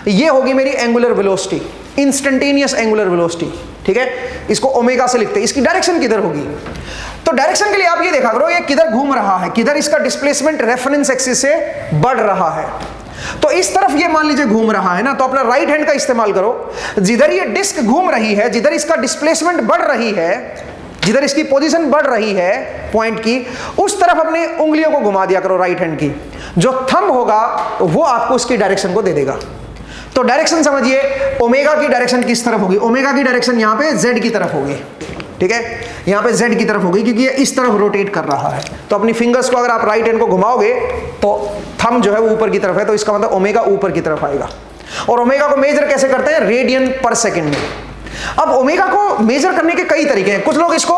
ये होगी मेरी angular velocity, instantaneous angular velocity. ठीक है, इसको ओमेगा से लिखते हैं। इसकी डायरेक्शन किधर होगी? तो डायरेक्शन के लिए आप ये देखा करो, ये किधर घूम रहा है, किधर इसका डिस्प्लेसमेंट रेफरेंस एक्सिस से बढ़ रहा है। तो इस तरफ ये मान लीजिए घूम रहा है ना, तो अपना राइट हैंड का इस्तेमाल करो। जिधर ये डिस्क घूम रही है, जिधर इसका डिस्प्लेसमेंट बढ़ रही है, जिधर इसकी पोजीशन बढ़ रही है पॉइंट की, उस तरफ अपनी उंगलियों को घुमा दिया करो राइट हैंड की। जो थंब होगा वो आपको उसकी डायरेक्शन को दे देगा। तो डायरेक्शन समझिए, ओमेगा की डायरेक्शन किस तरफ होगी? ओमेगा की डायरेक्शन यहाँ पे जेड की तरफ होगी। ठीक है, यहाँ पे जेड की तरफ होगी क्योंकि ये इस तरफ रोटेट कर रहा है। तो अपनी फिंगर्स को अगर आप राइट हैंड को घुमाओगे तो थंब जो है वो ऊपर की तरफ है, तो इसका मतलब ओमेगा ऊपर की तरफ आएगा। और ओमेगा को मेजर कैसे करते हैं? रेडियन पर सेकेंड में। अब ओमेगा को मेजर करने के कई तरीके हैं। कुछ लोग इसको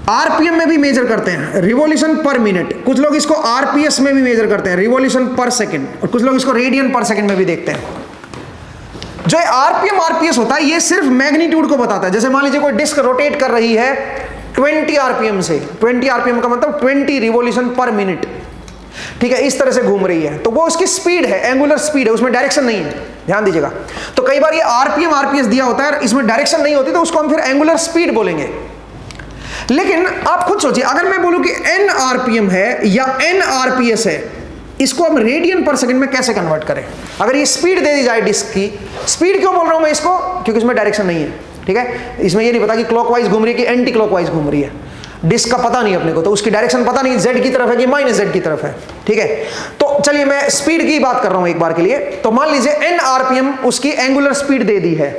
आरपीएम में भी मेजर करते हैं, रिवॉल्यूशन पर मिनट। कुछ लोग इसको आरपीएस में भी मेजर करते हैं, रिवॉल्यूशन पर सेकेंड। और कुछ लोग इसको रेडियन पर सेकेंड में भी देखते हैं। जो आरपीएम आरपीएस होता है ये सिर्फ मैग्नीट्यूड को बताता है। जैसे मान लीजिए कोई डिस्क रोटेट कर रही है 20 आरपीएम से, 20 आरपीएम का मतलब 20 रिवॉल्यूशन पर मिनट। ठीक है, इस तरह से घूम रही है, तो वो उसकी स्पीड है, एंगुलर स्पीड है, उसमें डायरेक्शन नहीं है। ध्यान दीजिएगा। तो कई बार ये आरपीएम आरपीएस दिया होता है, इसमें डायरेक्शन नहीं होती, तो उसको हम फिर एंगुलर स्पीड बोलेंगे। लेकिन आप खुद सोचिए, अगर मैं बोलूं कि एन आरपीएम है या एन आरपीएस है, इसको हम रेडियन पर सेकंड में कैसे कन्वर्ट करें? अगर ये स्पीड दे दी जाए डिस्क की, स्पीड क्यों बोल रहा हूं मैं इसको? क्योंकि इसमें डायरेक्शन नहीं है। ठीक है, इसमें ये नहीं पता कि क्लॉकवाइज घूम रही है कि एंटी क्लॉकवाइज घूम रही है, डिस्क का पता नहीं अपने को, तो उसकी डायरेक्शन पता नहीं जेड की तरफ है कि माइनस जेड की तरफ है। ठीक है, तो चलिए मैं स्पीड की बात कर रहा हूं एक बार के लिए। तो मान लीजिए एन आरपीएम उसकी एंगुलर स्पीड दे दी है।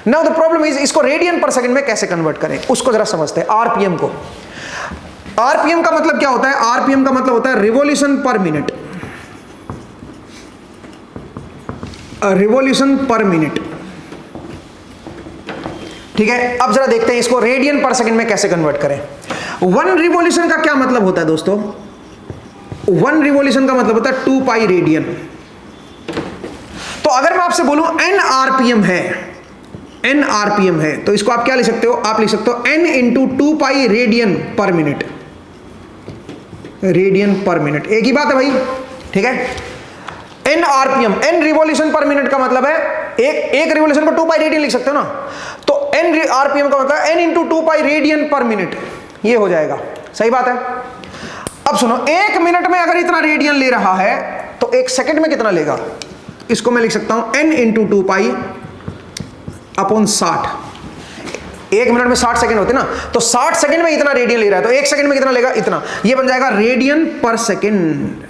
नाउ द प्रॉब्लम इज इसको रेडियन पर सेकंड में कैसे कन्वर्ट करें, उसको जरा समझते हैं। आरपीएम को, आरपीएम का मतलब क्या होता है? आरपीएम का मतलब होता है रिवॉल्यूशन पर मिनट, रिवॉल्यूशन पर मिनट। ठीक है, अब जरा देखते हैं इसको रेडियन पर सेकंड में कैसे कन्वर्ट करें। 1 रिवॉल्यूशन का क्या मतलब होता है दोस्तों? 1 रिवॉल्यूशन का मतलब होता है 2 पाई रेडियन। तो अगर मैं आपसे बोलूं n आरपीएम है, n आरपीएम है, तो इसको आप क्या लिख सकते हो? आप लिख सकते हो n इंटू 2 पाई रेडियन पर मिनट, रेडियन पर मिनट, एक ही बात है भाई, ठीक है। n आरपीएम, n रिवॉल्यूशन पर मिनट का मतलब है एक रिवॉल्यूशन को 2 पाई रेडियन लिख सकते हो ना, तो n आरपीएम का मतलब n इंटू 2 पाई रेडियन पर मिनट, ये हो जाएगा, सही बात है। अब सुनो, 1 मिनट में अगर इतना रेडियन ले रहा है तो 1 सेकंड में कितना लेगा? इसको मैं लिख सकता हूं n into 2 pi upon 60। 1 minute में 60 सेकंड होते ना, तो 60 सेकंड में इतना रेडियन ले रहा है, तो 1 सेकंड में कितना लेगा? इतना। ये बन जाएगा रेडियन पर सेकंड,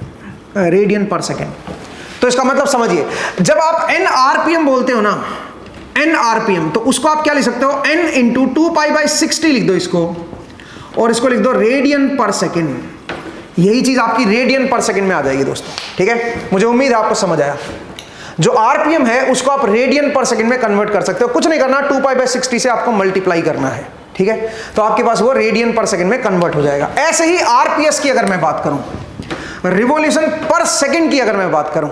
रेडियन पर सेकंड। तो इसका मतलब समझिए, जब आप n आरपीएम बोलते हो ना, n आरपीएम, तो उसको आप क्या लिख सकते हो? n इंटू 2 पाई बाई 60 लिख दो इसको, और इसको लिख दो रेडियन पर सेकंड। यही चीज आपकी रेडियन पर सेकंड में आ जाएगी दोस्तों, ठीक है। मुझे उम्मीद है आपको समझ आया। जो आरपीएम है उसको आप रेडियन पर सेकंड में कन्वर्ट कर सकते हो, कुछ नहीं करना, 2 पाई बाई 60 से आपको मल्टीप्लाई करना है, ठीक है। तो आपके पास वो रेडियन पर सेकंड में कन्वर्ट हो जाएगा। ऐसे ही आरपीएस की अगर मैं बात करूं, रिवॉल्यूशन पर सेकंड की अगर मैं बात करूं,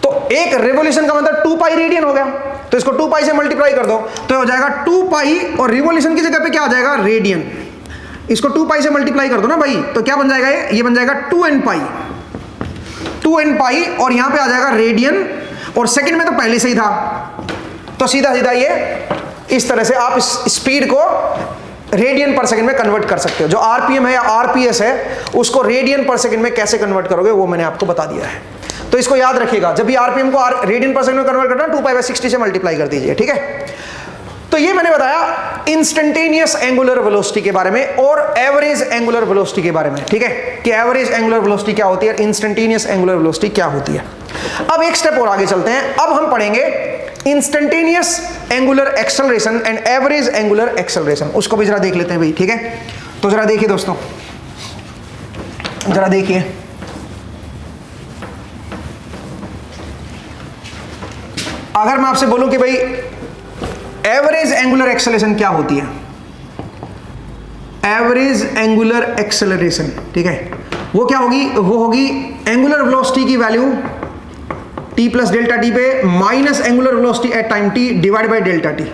तो एक रिवॉल्यूशन का मतलब 2 पाई रेडियन हो गया, तो इसको 2 पाई से मल्टीप्लाई कर दो तो हो जाएगा 2 पाई, और रिवॉल्यूशन की जगह पे क्या आ जाएगा? रेडियन। इसको 2 पाई से मल्टीप्लाई कर दो ना भाई, तो क्या बन जाएगा? ये बन जाएगा 2n पाई, 2n पाई, और यहां पे आ जाएगा रेडियन, और सेकंड में तो पहले से ही था, तो सीधा सीधा ये इस तरह से आप इस स्पीड को रेडियन पर सेकंड में कन्वर्ट कर सकते हो। जो आरपीएम है या आरपीएस है, उसको रेडियन पर सेकंड में कैसे कन्वर्ट करोगे वो मैंने आपको बता दिया है। तो इसको याद रखिएगा, जब भी आरपीएम को रेडियन पर सेकंड में कन्वर्ट करना, 2 पाई बाई 60 से मल्टीप्लाई कर दीजिए, ठीक है। तो ये मैंने बताया इंस्टेंटेनियस एंगुलर वेलोसिटी के बारे में और एवरेज एंगुलर वेलोसिटी के बारे में, ठीक है, कि एवरेज एंगुलर वेलोसिटी क्या होती है, इंस्टेंटेनियस एंगुलर वेलोसिटी क्या होती है। अब एक स्टेप और आगे चलते हैं, अब हम पढ़ेंगे instantaneous angular acceleration and average angular acceleration. उसको भी जरा देख लेते हैं भाई, ठीक है। तो जरा देखिए दोस्तों, जरा देखिए, अगर मैं आपसे बोलूं कि भाई एवरेज एंगुलर एक्सेलरेशन क्या होती है, एवरेज एंगुलर एक्सेलरेशन, ठीक है, वो क्या होगी? वो होगी एंगुलर वेलोसिटी की value t plus delta t पे minus angular velocity at time t divide by delta t.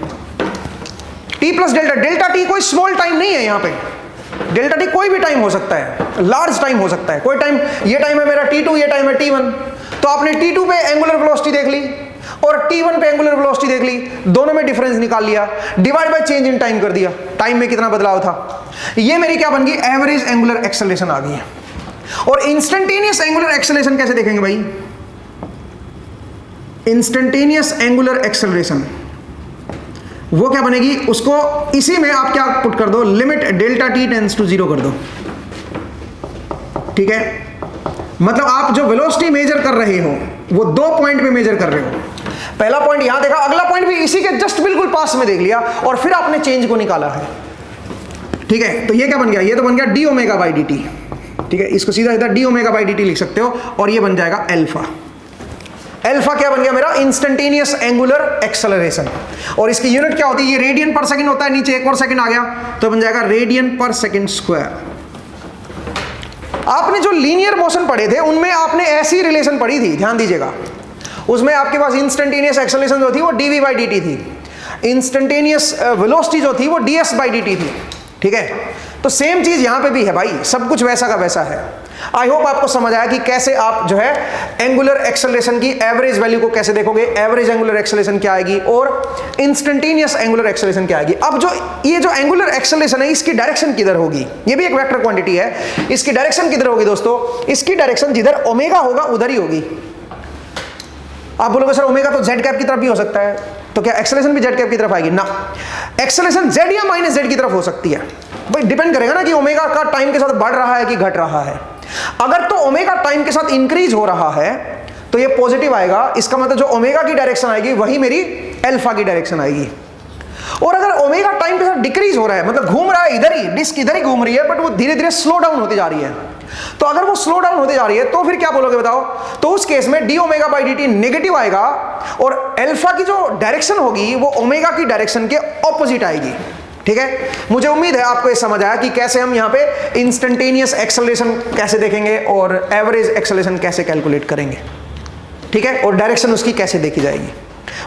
t plus delta, delta t कोई स्मॉल टाइम नहीं है, यहां पे डेल्टा टी कोई भी टाइम हो सकता है, लार्ज टाइम हो सकता है, कोई टाइम, ये टाइम है मेरा t2, ये टाइम है t1, तो आपने t2 पे एंगुलर वेलोसिटी देख ली और t1 पे एंगुलर वेलोसिटी देख ली, दोनों में डिफरेंस निकाल लिया, divide by change in time कर दिया, टाइम में कितना बदलाव था, ये मेरी क्या बन गई? एवरेज एंगुलर एक्सेलरेशन आ गई है। और इंस्टेंटेनियस एंगुलर एक्सेलरेशन कैसे देखेंगे भाई? इंस्टेंटेनियस एंगुलर एक्सेलरेशन वो क्या बनेगी? उसको इसी में आप क्या पुट कर दो? Limit delta t tends to 0 कर दो, ठीक है। मतलब आप जो वेलोसिटी मेजर कर रहे हो वो 2 पॉइंट पे मेजर कर रहे हो। पहला पॉइंट यहां देखा, अगला पॉइंट भी इसी के जस्ट बिल्कुल पास में देख लिया, और फिर आपने चेंज को निकाला है, ठीक है। तो ये क्या बन गया? ये तो बन गया D omega by d t, ठीक है। इसको सीधा सीधा D omega by d T लिख सकते हो, और ये बन जाएगा एल्फा। एल्फा क्या बन गया मेरा? Instantaneous angular acceleration. और इसकी यूनिट क्या होती है? ये रेडियन पर सेकंड होता है, नीचे एक और सेकंड आ गया तो बन जाएगा रेडियन पर सेकंड स्क्वायर। आपने जो लीनियर मोशन पढ़े थे उनमें आपने ऐसी रिलेशन पढ़ी थी, ध्यान दीजिएगा, उसमें आपके पास इंस्टेंटेनियस एक्सेलरेशन जो थी वो dv बाई dt थी, इंस्टेंटेनियस वेलोसिटी जो थी वो ds बाई dt थी, ठीक है। तो सेम चीज यहां पे भी है भाई, सब कुछ वैसा का वैसा है। आई होप आपको समझ आया कि कैसे आप जो है एंगुलर एक्सेलरेशन की एवरेज वैल्यू को कैसे देखोगे, एवरेज एंगुलर एक्सेलरेशन क्या आएगी और इंस्टेंटेनियस एंगुलर एक्सेलरेशन क्या आएगी। अब जो ये जो एंगुलर एक्सेलरेशन है इसकी डायरेक्शन किधर होगी? ये भी एक वेक्टर क्वांटिटी है, इसकी डायरेक्शन किधर होगी दोस्तों? इसकी डायरेक्शन जिधर ओमेगा होगा उधर ही होगी। आप बोलोगे सर ओमेगा तो जेड कैप की तरफ भी हो सकता है, तो क्या एक्सेलरेशन भी जेड कैप की तरफ आएगी? ना, एक्सेलरेशन जेड या माइनस जेड की तरफ हो सकती है भाई, डिपेंड करेगा ना कि ओमेगा का टाइम के साथ बढ़ रहा है कि घट रहा है। अगर तो ओमेगा टाइम के साथ इंक्रीज हो रहा है तो ये पॉजिटिव आएगा, इसका मतलब जो ओमेगा की डायरेक्शन आएगी वही मेरी अल्फा की डायरेक्शन आएगी। और अगर ओमेगा टाइम के साथ डिक्रीज हो रहा है, मतलब घूम रहा है इधर ही, डिस्क इधर ही घूम रही है, बट वो धीरे धीरे स्लो डाउन होती जा रही है, तो अगर वो स्लो डाउन होती जा रही है तो फिर क्या बोलोगे बताओ? तो उस केस में D omega by d T negative आएगा और अल्फा की जो डायरेक्शन होगी वो ओमेगा की डायरेक्शन के ऑपोजिट आएगी। ठीक है, मुझे उम्मीद है आपको ये समझ आया कि कैसे हम यहाँ पे इंस्टेंटेनियस एक्सेलरेशन कैसे देखेंगे और एवरेज एक्सेलरेशन कैसे कैलकुलेट करेंगे, ठीक है, और डायरेक्शन उसकी कैसे देखी जाएगी।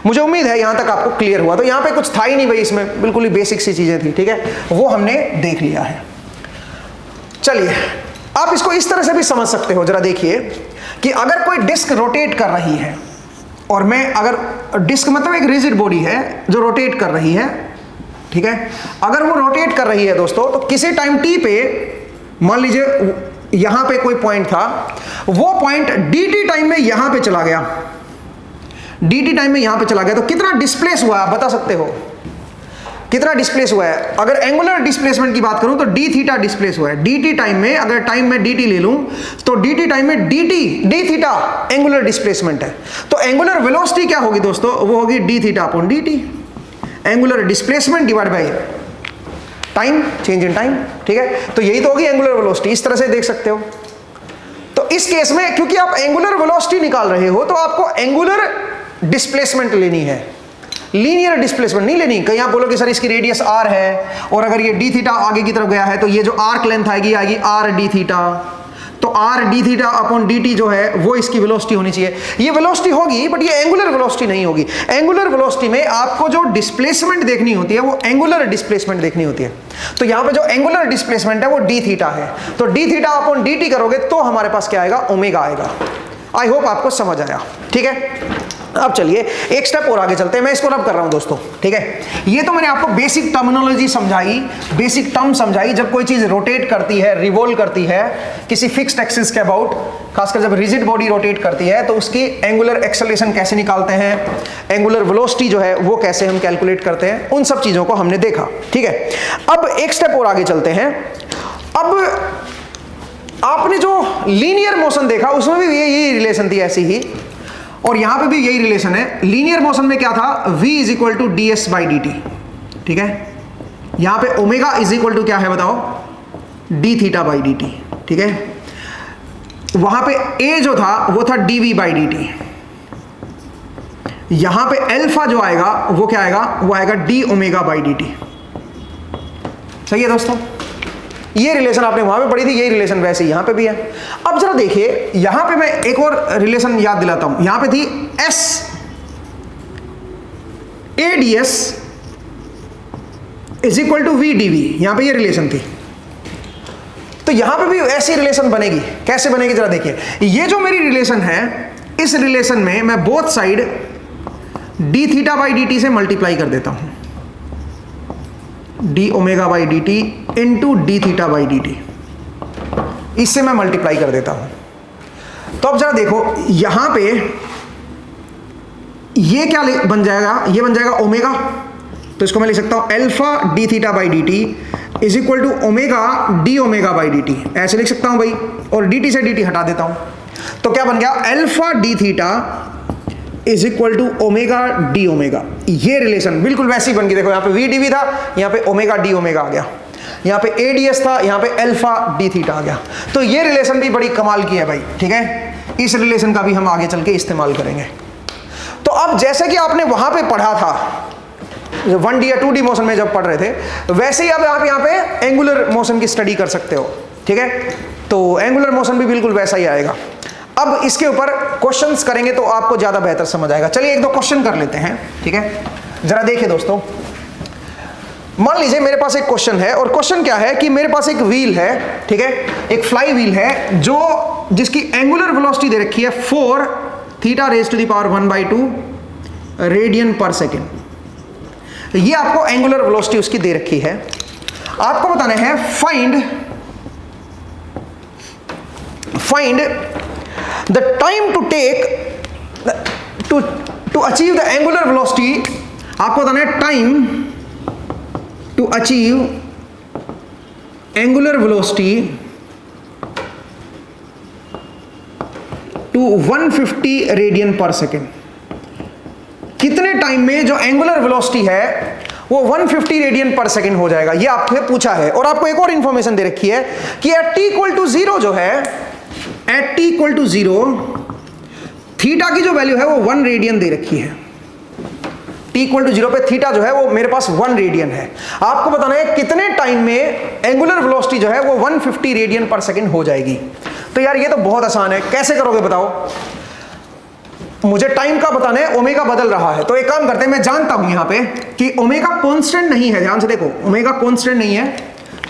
मुझे उम्मीद है यहां तक आपको क्लियर हुआ। तो यहां पे कुछ था ही नहीं भाई, इसमें बिल्कुल ही बेसिक सी चीजें थी, ठीक है, वो हमने देख लिया है। चलिए आप इसको इस तरह से भी समझ सकते हो, जरा देखिए कि अगर कोई डिस्क रोटेट कर रही है और मैं अगर डिस्क मतलब एक रिजिड बॉडी है जो रोटेट कर रही है, ठीक है, अगर वो रोटेट कर रही है दोस्तों, तो किसी टाइम टी पे मान लीजिए यहां पे कोई पॉइंट था, वो पॉइंट dt टाइम में यहां पे चला गया, dt टाइम में यहां पे चला गया, तो कितना डिस्प्लेस हुआ आप बता सकते हो, कितना डिस्प्लेस हुआ है? अगर एंगुलर डिस्प्लेसमेंट की बात करूं तो d थीटा डिस्प्लेस हुआ है dt टाइम में। अगर टाइम में dt ले लूं तो dt टाइम में d थीटा एंगुलर डिस्प्लेसमेंट है। तो एंगुलर वेलोसिटी क्या होगी दोस्तों? वो होगी d theta upon dt, angular displacement divide by time, change in time, ठीक है। तो यही तो होगी एंगुलर वेलोसिटी, इस तरह से देख सकते हो। तो इस केस में क्योंकि आप एंगुलर वेलोसिटी निकाल रहे हो तो आपको एंगुलर डिस्प्लेसमेंट लेनी है, लीनियर डिस्प्लेसमेंट नहीं लेनी। कहीं आप बोलो कि सर इसकी रेडियस r है और अगर ये d थीटा आगे की तरफ गया है तो ये जो आर्क लेंथ आएगी r d थीटा, तो r d theta upon dt जो है वो इसकी वेलोसिटी होनी चाहिए। ये वेलोसिटी होगी बट ये एंगुलर वेलोसिटी नहीं होगी। एंगुलर वेलोसिटी में आपको जो डिस्प्लेसमेंट देखनी होती है वो एंगुलर डिस्प्लेसमेंट देखनी होती है। तो यहाँ पे जो एंगुलर डिस्प्लेसमेंट है वो d थीटा है, तो d थीटा अपॉन dt करोगे तो हमारे पास क्या आएगा? ओमेगा आएगा। आई होप आपको समझ आया, ठीक है। अब चलिए एक स्टेप और आगे चलते हैं, मैं इसको रब कर रहा हूं दोस्तों, ठीक है। ये तो मैंने आपको बेसिक टर्मिनोलॉजी समझाई, बेसिक टर्म समझाई। जब कोई चीज रोटेट करती है, रिवॉल्व करती है किसी फिक्स्ड एक्सिस के अबाउट, खासकर जब रिजिड बॉडी रोटेट करती है तो उसकी एंगुलर एक्सेलरेशन कैसे निकालते हैं, एंगुलर वेलोसिटी जो है वो कैसे हम कैलकुलेट करते हैं, उन सब चीजों को हमने देखा, ठीक है। अब एक स्टेप और आगे चलते हैं। अब आपने जो लीनियर मोशन देखा उसमें भी यही रिलेशन थी ऐसी ही, और यहां पे भी यही रिलेशन है। लीनियर मोशन में क्या था? v is equal to d s by d t, ठीक है। यहां पे ओमेगा इज इक्वल टू क्या है बताओ? D theta by d t, ठीक है। वहां पे a जो था वो था dv बाई डी टी। यहां पे अल्फा जो आएगा वो क्या आएगा? वो आएगा D omega by d t. सही है दोस्तों, ये रिलेशन आपने वहां पे पढ़ी थी, यही रिलेशन वैसे यहां पे भी है। अब जरा देखिए यहां पे मैं एक और रिलेशन याद दिलाता हूं। यहां पे थी s ads is equal to v dv, यहां पे ये रिलेशन थी। तो यहां पे भी ऐसी रिलेशन बनेगी। कैसे बनेगी जरा देखिए। ये जो मेरी रिलेशन है, इस रिलेशन में मैं both side d theta by d t से मल्टीप्लाई कर देता हूं, D omega by d T into D theta by d T, इससे मैं मल्टीप्लाई कर देता हूं। तो अब जरा देखो यहां पे ये क्या बन जाएगा? ये बन जाएगा ओमेगा, तो इसको मैं लिख सकता हूं alpha d theta by d t is equal to omega d omega by d t, ऐसे लिख सकता हूं भाई। और डी टी से डी टी हटा देता हूं, तो क्या बन गया? Alpha d theta is equal to omega d omega. ये रिलेशन बिल्कुल वैसी बन गई। देखो यहाँ पे वी डी वी था, यहाँ पे ओमेगा डी ओमेगा आ गया, यहाँ पे ए डी एस था, यहाँ पे अल्फा डी थीटा आ गया। तो ये रिलेशन भी बड़ी कमाल की है भाई, ठीक है। इस रिलेशन का भी हम आगे चल के इस्तेमाल करेंगे। तो अब जैसे कि आपने वहां पे पढ़ा था 1D या 2D मोशन में जब पढ़ रहे थे, वैसे ही अब आप यहाँ पे एंगुलर मोशन की स्टडी कर सकते हो, ठीक है। तो एंगुलर मोशन भी बिल्कुल वैसा ही आएगा। अब इसके ऊपर क्वेश्चंस करेंगे तो आपको ज्यादा बेहतर समझ आएगा। चलिए एक दो क्वेश्चन कर लेते हैं, ठीक है। जरा देखिए दोस्तों, मान लीजिए मेरे पास एक क्वेश्चन है, और क्वेश्चन क्या है कि मेरे पास एक व्हील है, ठीक है, एक फ्लाई व्हील है जो जिसकी एंगुलर वेलोसिटी दे रखी है 4 theta raise to the power 1/2 radian per second. ये आपको एंगुलर वेलोसिटी उसकी दे रखी है। आपको बताना है find the time to take to achieve the angular velocity। आपको बताना है time to achieve angular velocity to 150 radian per second. कितने टाइम में जो एंगुलर वेलोसिटी है वो 150 रेडियन पर सेकेंड हो जाएगा, ये आपसे पूछा है। और आपको एक और इंफॉर्मेशन दे रखी है कि एट t इक्वल टू 0 जो है, एट t इक्वल टू 0 थीटा की जो वैल्यू है वो 1 रेडियन दे रखी है। t t इक्वल टू 0 पे थीटा जो है वो मेरे पास 1 रेडियन है। आपको बताना है कितने टाइम में एंगुलर वेलोसिटी जो है वो 150 रेडियन पर सेकंड हो जाएगी। तो यार ये तो बहुत आसान है, कैसे करोगे बताओ? मुझे टाइम का बताना है, ओमेगा बदल रहा है। तो एक काम करते हैं, मैं जानता हूं यहां पे कि ओमेगा कांस्टेंट नहीं है, ध्यान से देखो ओमेगा कांस्टेंट नहीं है,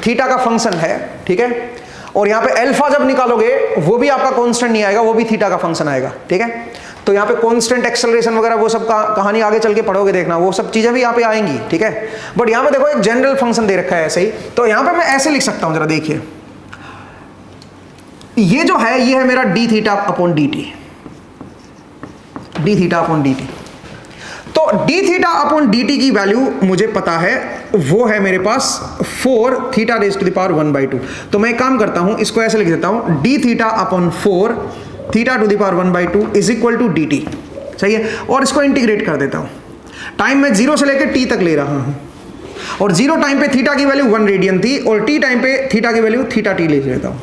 थीटा का फंक्शन है, ठीक है। और यहां पे अल्फा जब निकालोगे वो भी आपका कांस्टेंट नहीं आएगा, वो भी थीटा का फंक्शन आएगा, ठीक है। तो यहाँ पे कांस्टेंट एक्सेलरेशन वगैरह वो सब कहानी आगे चल के पढ़ोगे, देखना वो सब चीजें भी यहाँ पे आएंगी, ठीक है। बट यहाँ पे देखो एक जनरल फंक्शन दे रखा है ऐसे ही, तो यहाँ पे मैं ऐसे लिख सकता हूं, जरा देखिए, ये जो है ये है मेरा d theta upon d t, d theta upon d t. तो d theta upon d t की वैल्यू मुझे पता है, वो है मेरे पास 4 theta raise to the power 1/2। तो मैं एक काम करता हूं, इसको ऐसे लिख देता हूं, d theta upon 4 theta to the power 1/2 is equal to d t, सही है। और इसको इंटीग्रेट कर देता हूं, टाइम में 0 से लेकर टी तक ले रहा हूं, और 0 टाइम पे थीटा की वैल्यू 1 रेडियन थी, और टी टाइम पे थीटा की वैल्यू थीटा टी ले लेता हूं।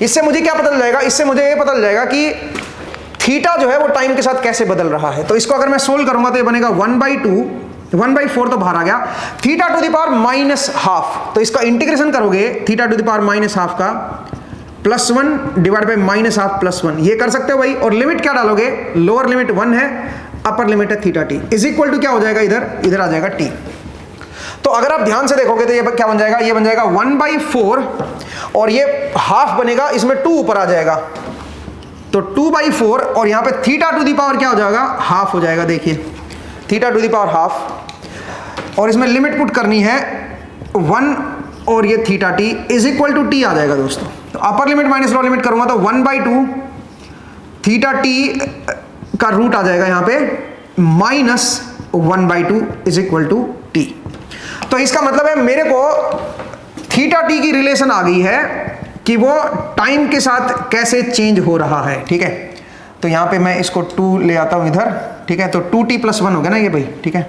इससे मुझे क्या पता चल जाएगा? इससे मुझे ये पता चल जाएगा कि थीटा जो है वो टाइम के साथ कैसे बदल रहा है। तो इसको अगर मैं सोल्व करूंगा तो ये बनेगा 1/4 तो बाहर आ गया, थीटा टू द पावर -12। तो इसका इंटीग्रेशन करोगे थीटा टू द पावर -12 का +1 डिवाइड बाई -12 +1, ये कर सकते हो भाई। और लिमिट क्या डालोगे? लोअर लिमिट 1 है, अपर लिमिट है theta t, is equal to क्या हो जाएगा? इधर आ जाएगा टी। तो अगर आप ध्यान से देखोगे तो ये क्या बन जाएगा? ये बन जाएगा 1/4, और ये हाफ बनेगा, इसमें 2 ऊपर आ जाएगा, तो 2/4, और यहां पे थीटा टू दी पावर क्या हो जाएगा? हाफ हो जाएगा, देखिए theta to the power half, और इसमें लिमिट पुट करनी है 1, और ये theta t is equal to t आ जाएगा दोस्तों। तो upper limit minus lower limit करूंगा तो 1/2 थीटा टी का रूट आ जाएगा यहां पे -1/2 इज इक्वल टू टी। तो इसका मतलब है मेरे को थीटा टी की रिलेशन आ गई है कि वो टाइम के साथ कैसे चेंज हो रहा है, ठीक है। तो यहां पे मैं इसको 2 ले आता हूं इधर, ठीक है। तो 2t + 1 हो गया ना ये भाई, ठीक है,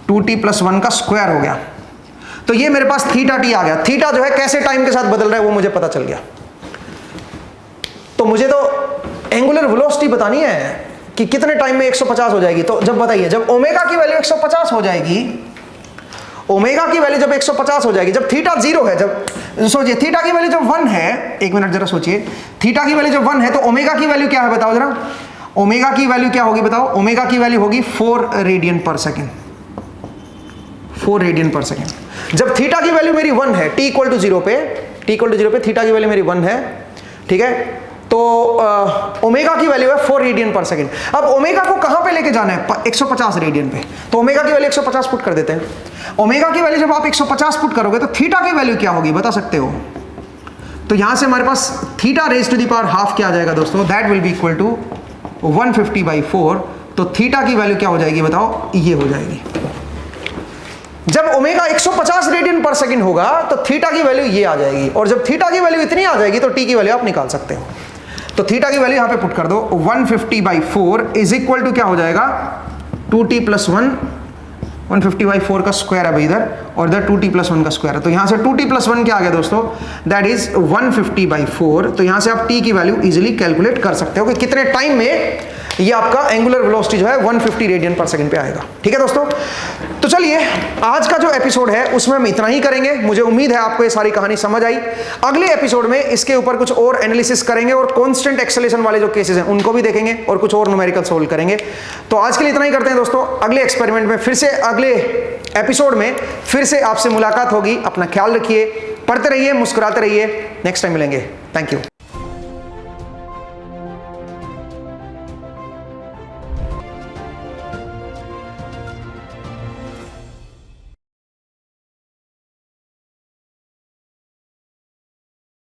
2t + 1 का स्क्वायर हो गया। तो ये मेरे पास थीटा टी आ गया। थीटा जो है कैसे टाइम के साथ बदल रहा है वो मुझे पता चल गया। तो मुझे तो एंगुलर वेलोसिटी बतानी है कि कितने टाइम में 150 हो जाएगी। तो जब बताइए, जब ओमेगा की वैल्यू 150 हो जाएगी, ओमेगा की वैल्यू जब 150 हो जाएगी, जब थीटा 0 है, जब सोचिए थीटा की वैल्यू जब 1 है, एक मिनट जरा सोचिए, थीटा की वैल्यू जब 1 है तो ओमेगा की वैल्यू क्या है बताओ जरा? ओमेगा की वैल्यू क्या होगी बताओ? ओमेगा की वैल्यू होगी 4 radian per second, 4 radian per second. जब थीटा की वैल्यू मेरी 1 है, t इक्वल टू 0 पे, t इक्वल टू 0 पे थीटा की वैल्यू मेरी 1 है, ठीक है। तो ओमेगा की वैल्यू है 4 रेडियन पर सेकेंड। अब ओमेगा को कहां पे लेके जाना है? 150 रेडियन पे। तो ओमेगा की वैल्यू 150 पुट कर देते हैं। ओमेगा की वैल्यू जब आप 150 पुट करोगे तो थीटा की वैल्यू क्या होगी बता सकते हो? तो यहां से हमारे पास theta raise to the power half क्या आ जाएगा दोस्तों? That will be equal to 150/4। तो थीटा की वैल्यू क्या हो जाएगी बताओ? ये हो जाएगी। जब ओमेगा 150 रेडियन पर सेकेंड होगा तो थीटा की वैल्यू ये आ जाएगी, और जब थीटा की वैल्यू इतनी आ जाएगी तो टी की वैल्यू आप निकाल सकते हो। तो थीटा की वैल्यू यहां पे पुट कर दो, 150/4 इज इक्वल टू क्या हो जाएगा? 2t + 1, 150/4 का स्क्वायर है भाई इधर, और इधर 2t + 1 का स्क्वायर है। तो यहां से 2t + 1 क्या आ गया दोस्तों? That is 150/4। तो यहां से आप t की वैल्यू इजीली कैलकुलेट कर सकते हो कि कितने टाइम में ये आपका एंगुलर वेलोसिटी जो है 150 रेडियन पर सेकंड पे आएगा, ठीक है दोस्तों। तो चलिए आज का जो एपिसोड है उसमें हम इतना ही करेंगे। मुझे उम्मीद है आपको ये सारी कहानी समझ आई। अगले एपिसोड में इसके ऊपर कुछ और एनालिसिस करेंगे, और कांस्टेंट एक्सेलरेशन वाले जो केसेस हैं उनको भी देखेंगे, और कुछ और न्यूमेरिकल सोल्व करेंगे। तो आज के लिए इतना ही करते हैं दोस्तों। अगले एक्सपेरिमेंट में फिर से, अगले एपिसोड में फिर से आपसे मुलाकात होगी। अपना ख्याल रखिए, पढ़ते रहिए, मुस्कुराते रहिए। नेक्स्ट टाइम मिलेंगे। Thank you.